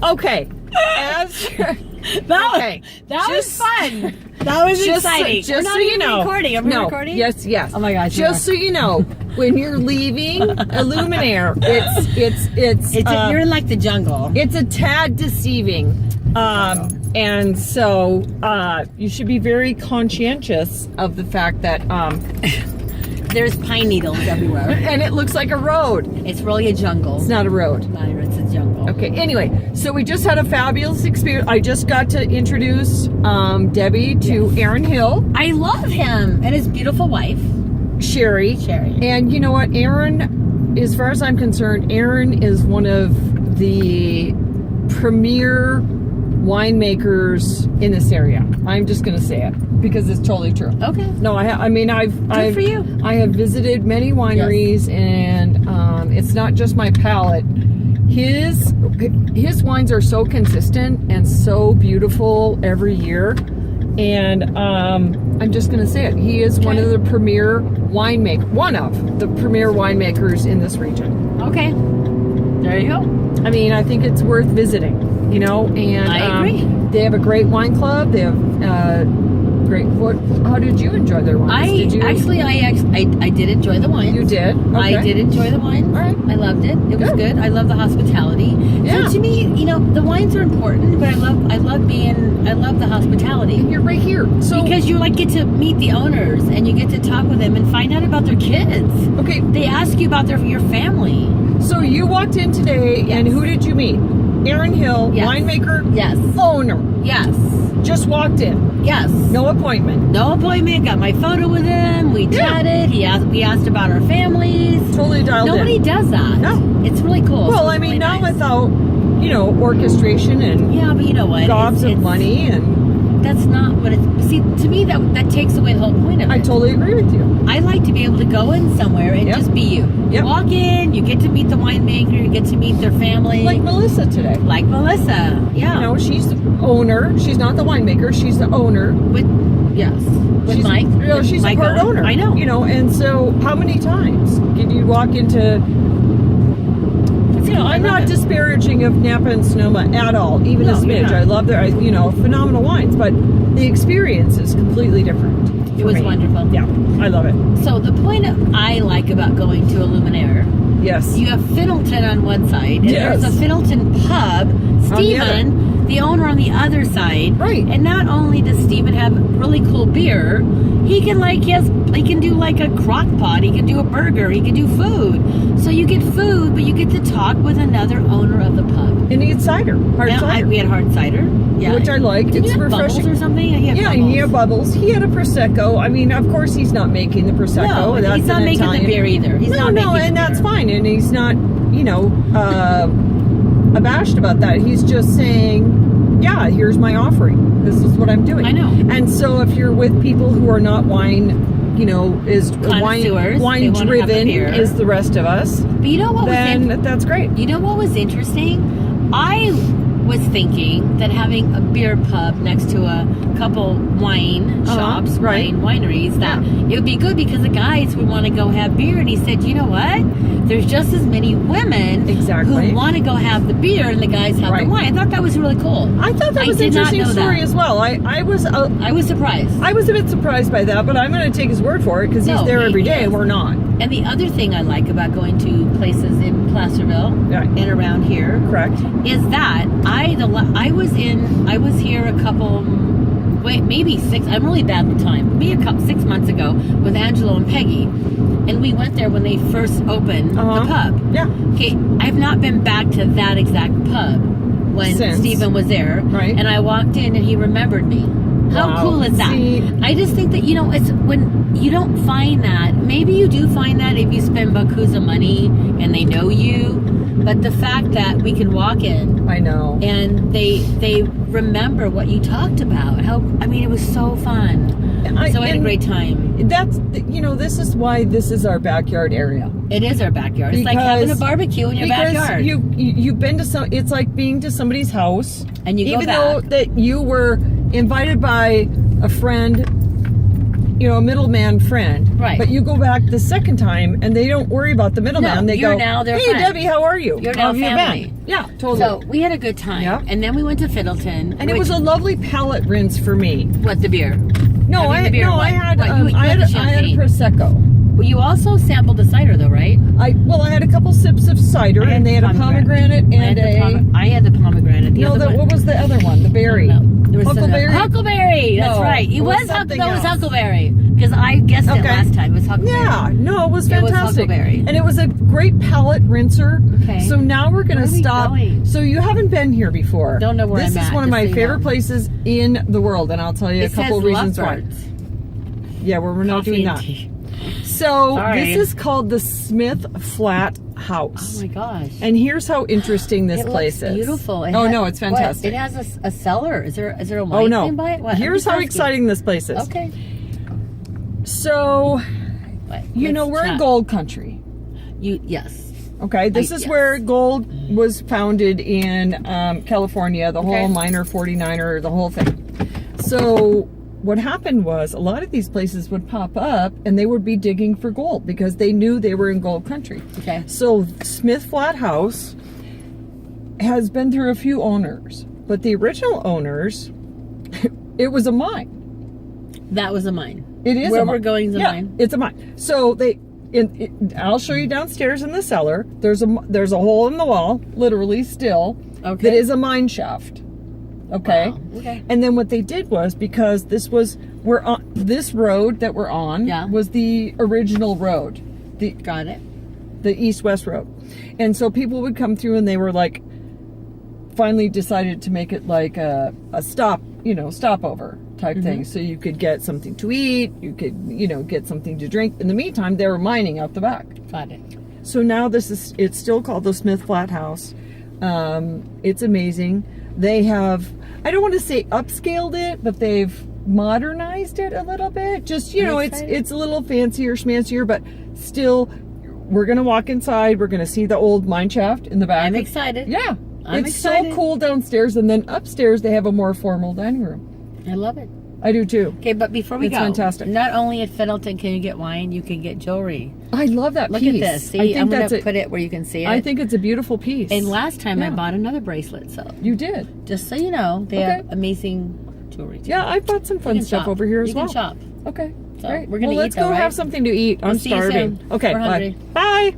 Okay. That was fun. That was exciting. We're not even recording. Are we recording? Yes. Oh my gosh. Just so you know, when you're leaving Illuminaire, it's you're in like the jungle. It's a tad deceiving. And so you should be very conscientious of the fact that there's pine needles everywhere. And it looks like a road. It's really a jungle. It's not a road. It's a jungle. Okay, anyway, so we just had a fabulous experience. I just got to introduce Debbie to Aaron Hill. I love him and his beautiful wife. Sherry. And you know what, Aaron, as far as I'm concerned, Aaron is one of the premier winemakers in this area. I'm just going to say it because it's totally true. Okay. No, I mean, Good for you. I have visited many wineries, and it's not just my palate. His wines are so consistent and so beautiful every year, and I'm just going to say it. He is one of the premier winemakers in this region. Okay. There you go. I mean, I think it's worth visiting. You know, and I agree. They have a great wine club. They have great. How did you enjoy their wines? I did enjoy the wines. You did? Okay. I did enjoy the wines. All right. I loved it. It was good. I love the hospitality. Yeah. So to me, you know, the wines are important, but I love the hospitality. And you're right here. So because you get to meet the owners and you get to talk with them and find out about their kids. Okay. They ask you about your family. So you walked in today, and who did you meet? Aaron Hill, winemaker, owner. Yes. Just walked in. Yes. No appointment. No appointment. Got my photo with him. We chatted. We asked about our families. Totally dialed in. Nobody does that. No. It's really cool. Well, I mean, not without, orchestration and but you know what? gobs of money and. That's not what it's. See, to me, that takes away the whole point of it. I totally agree with you. I like to be able to go in somewhere and just be you. You walk in, you get to meet the winemaker, you get to meet their family. Like Melissa today. Like Melissa, yeah. You know, she's the owner. She's not the winemaker. She's the owner. With Mike. She's a part owner. I know. You know, and so how many times did you walk into... I'm not disparaging of Napa and Sonoma at all, even a smidge. I love their, phenomenal wines, but the experience is completely different. It was wonderful. Yeah, I love it. So the point I like about going to Illuminaire, you have Fiddleton on one side, and there's a Fiddleton pub. Stephen, the owner, on the other side. Right. And not only does Stephen have really cool beer, he can do like a crock pot, he can do a burger, he can do food. So you get food, but you get to talk with another owner of the pub. And he had cider, hard cider. We had hard cider, which I like. Did it's you have refreshing. Bubbles or something? He had bubbles. He had a prosecco. I mean, of course, he's not making the prosecco. No, that's he's not making Italian. the beer either. He's not making and the that's beer. fine. And he's not, abashed about that. He's just saying, yeah, here's my offering. This is what I'm doing. I know. And so if you're with people who are not wine, wine driven as the rest of us, but you know what? Then that's great. You know what was interesting? I was thinking that having a beer pub next to a couple wine shops, wineries, that it would be good because the guys would want to go have beer. And he said, you know what? There's just as many women who want to go have the beer and the guys have the wine. I thought that was really cool. I thought that was an interesting story as well. I was surprised. I was a bit surprised by that, but I'm going to take his word for it because he's there every day and we're not. And the other thing I like about going to places in Placerville and around here, is that I was here a couple, maybe 6. I'm really bad with time. Maybe 6 months ago with Angelo and Peggy, and we went there when they first opened the pub. Yeah. Okay, I've not been back to that exact pub when Stephen was there, and I walked in and he remembered me. How cool is that? I just think that, it's when you don't find that. Maybe you do find that if you spend buckoos of money and they know you. But the fact that we can walk in, I know, and they remember what you talked about. It was so fun. I had a great time. That's this is why this is our backyard area. It is our backyard. It's like having a barbecue in your backyard. You've been to it's like being to somebody's house, and you go even back. though that you were invited by a friend a middleman friend. Right. But you go back the second time, and they don't worry about the middleman. No, they you're go, now their "Hey, friend. Debbie, how are you? You're How now have you family." been?" Yeah, totally. So we had a good time. Yeah. And then we went to Fiddleton. And it was a lovely palate rinse for me. What, the beer? No, I mean, the beer, I what? had What, you I had had the I had a champagne. prosecco. Well, you also sampled the cider, though, right? I had a couple sips of cider, and they had a pomegranate and I had the pomegranate. The other one. what was the other one? The berry. No, there was Huckleberry. Huckleberry. That's No, right. it was It something was else. Huckleberry because I guessed it Okay. last time. It was Huckleberry. Yeah, no, it was It was fantastic. huckleberry. And it was a great palate rinser. Okay. So now we're going Where to are we stop. going? So you haven't been here before. Don't know where this I'm is at, one of just my so you favorite know. places in the world, and I'll tell you It a couple says reasons why. lovebirds. Yeah, we're not Coffee doing and that. tea. So Sorry. this is called the Smith Flat Oh House. my gosh. And here's how interesting this It place looks is. beautiful. It Oh has- no, it's fantastic. What? It has a cellar. Is there a wine Oh no. thing by it? What? I'm Here's just how asking. exciting this place is. Okay. So, What? we're in gold country. Yes. Okay, this is yes. where gold was founded in California, the Okay. whole miner 49er, the whole thing. So what happened was a lot of these places would pop up and they would be digging for gold because they knew they were in gold country. Okay. So Smith Flat House has been through a few owners, but the original owners, it was a mine. That was a mine. It is Where a mine. we're going is a Yeah, mine. it's a mine. So I'll show you downstairs in the cellar. There's a hole in the wall, literally still, Okay. that is a mine shaft. Okay. Wow. Okay. And then what they did was, because this road that we're on Yeah. was the original road, Got it. the east-west road, and so people would come through and they were like, finally decided to make it like a stopover type thing, so you could get something to eat, you could get something to drink. In the meantime, they were mining out the back. Got it. So now it's still called the Smith Flat House. It's amazing. They have, I don't want to say upscaled it, but they've modernized it a little bit. Just, it's a little fancier, schmancier, but still, we're going to walk inside. We're going to see the old mine shaft in the back. I'm excited. Yeah. I'm it's excited. so cool downstairs. And then upstairs, they have a more formal dining room. I love it. I do too. Okay, but before we It's go, fantastic. not only at Fiddleton can you get wine, you can get jewelry. I love that Look piece. at this. See, I think I'm going that's to put it where you can see it. I think it's a beautiful piece. And last time I Yeah. bought another bracelet, so You did. just so you know, they Okay. have amazing jewelry too. Yeah, I bought some You fun can stuff shop. over here as you well. can shop. Okay. So, Great. we're gonna well, eat let's though, go right? have something to eat. I'm We'll see you starving. soon. Okay. We're Bye. hungry. Bye.